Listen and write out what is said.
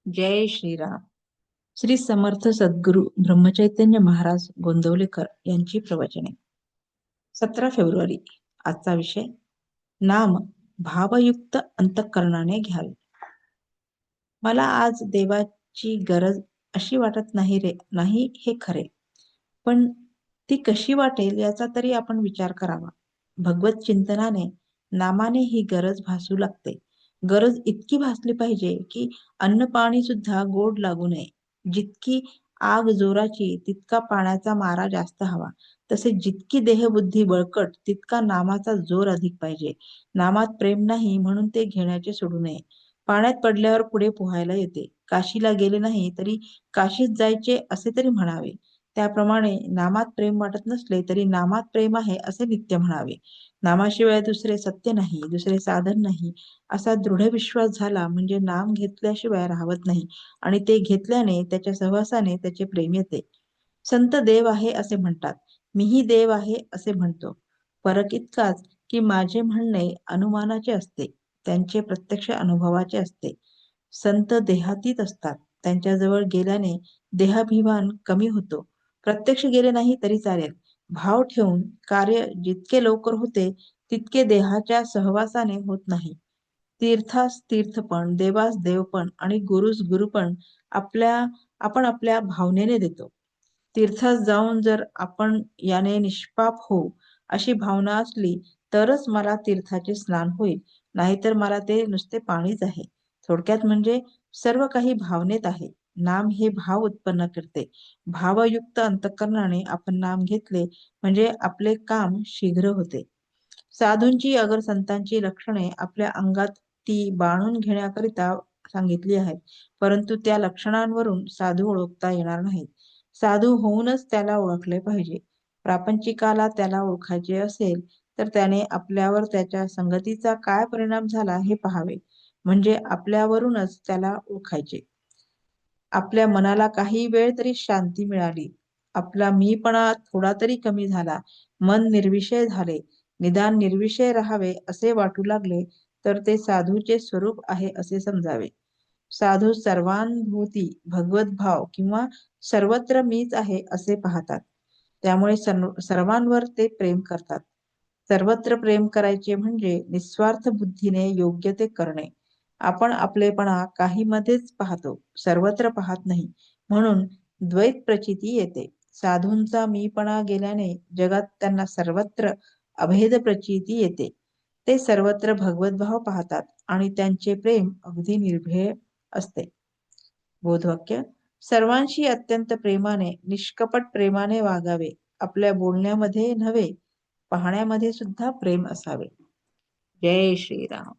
जय श्रीराम. श्री समर्थ सद्गुरु ब्रह्मचैतन्य महाराज गोंदवलेकर यांची प्रवचने. 17 फेब्रुवारी. आजचा विषय नाम भावयुक्त अंतःकरणाने घ्यावे. मला आज देवाची गरज अशी वाटत नाही रे, नाही हे खरे, पण ती कशी वाटेल याचा तरी आपण विचार करावा. भगवत चिंतनाने नामाने ही गरज भासू लागते. गरज इतकी भासली पाहिजे की अन्न पाणी सुद्धा गोड लागू नये. जितकी आग जोराची तितका पाण्याचा मारा जास्त हवा. तसे जितकी देहबुद्धी बळकट तितका नामाचा जोर अधिक पाहिजे. नामात प्रेम नाही म्हणून ते घेण्याचे सोडू नये. पाण्यात पडल्यावर पुढे पोहायला येते. काशीला गेले नाही तरी काशीत जायचे असे तरी म्हणावे. त्याप्रमाणे नामात प्रेम वाटत नसले तरी नामात प्रेम आहे असे नित्य म्हणावे. नामाशिवाय दुसरे सत्य नाही, दुसरे साधन नाही असा दृढ विश्वास झाला म्हणजे नाम घेतल्याशिवाय राहत नाही आणि ते घेतल्याने त्याच्या सहवासाने त्याचे प्रेम येते. संत देव आहे असे म्हणतात, मीही देव आहे असे म्हणतो. फरक इतकाच की माझे म्हणणे अनुमानाचे असते, त्यांचे प्रत्यक्ष अनुभवाचे असते. संत देहातीत असतात. त्यांच्याजवळ गेल्याने देहाभिमान कमी होतो. प्रत्यक्ष गेले नाही तरी चालेल. भाव ठेवून कार्य जितके लवकर होते तितके देहाच्या सहवासाने होत नाही. तीर्थास तीर्थपण, देवास देवपण आणि गुरुस गुरुपण आपण आपल्या भावनेने देतो. तीर्थास जाऊन जर आपण याने निष्पाप होऊ अशी भावना असली तरच मला तीर्थाचे स्नान होईल, नाहीतर मला ते नुसते पाणीच आहे. थोडक्यात म्हणजे सर्व काही भावनेत आहे. नाम हे भाव उत्पन्न करते. भावयुक्त अंतःकरणाने आपण नाम घेतले म्हणजे आपले काम शीघ्र होते. साधूंची अगर संतांची लक्षणे आपल्या अंगात ती बाणून घेण्याकरिता सांगितली आहेत, परंतु त्या लक्षणांवरून साधू ओळखता येणार नाहीत. साधू होऊनच त्याला ओळखले पाहिजे. प्रापंचिकाला त्याला ओळखायचे असेल तर त्याने आपल्यावर त्याच्या संगतीचा काय परिणाम झाला हे पाहावे, म्हणजे आपल्यावरूनच त्याला ओळखायचे. आपल्या मनाला काही वेळ तरी शांती मिळाली, आपला मीपणा थोडा तरी कमी झाला, मन निर्विषय झाले, निदान निर्विषय राहावे असे वाटू लागले तर ते साधूचे स्वरूप आहे असे समजावे. साधू सर्वांभोवती भगवत भाव किंवा सर्वत्र मीच आहे असे पाहतात. त्यामुळे सर्वांवर ते प्रेम करतात. सर्वत्र प्रेम करायचे म्हणजे निस्वार्थ बुद्धीने योग्य ते करणे. आपण आपलेपणा काही मध्येच पाहतो, सर्वत्र पाहत नाही, म्हणून द्वैत प्रचिती येते. साधूंचा मीपणा गेल्याने जगात त्यांना सर्वत्र अभेद प्रचिती येते. ते सर्वत्र भगवद्भाव पाहतात आणि त्यांचे प्रेम अगदी निर्भय असते. बोधवाक्य. सर्वांशी अत्यंत प्रेमाने, निष्कपट प्रेमाने वागावे. आपल्या बोलण्यामध्ये नव्हे, पाहण्यामध्ये सुद्धा प्रेम असावे. जय श्रीराम.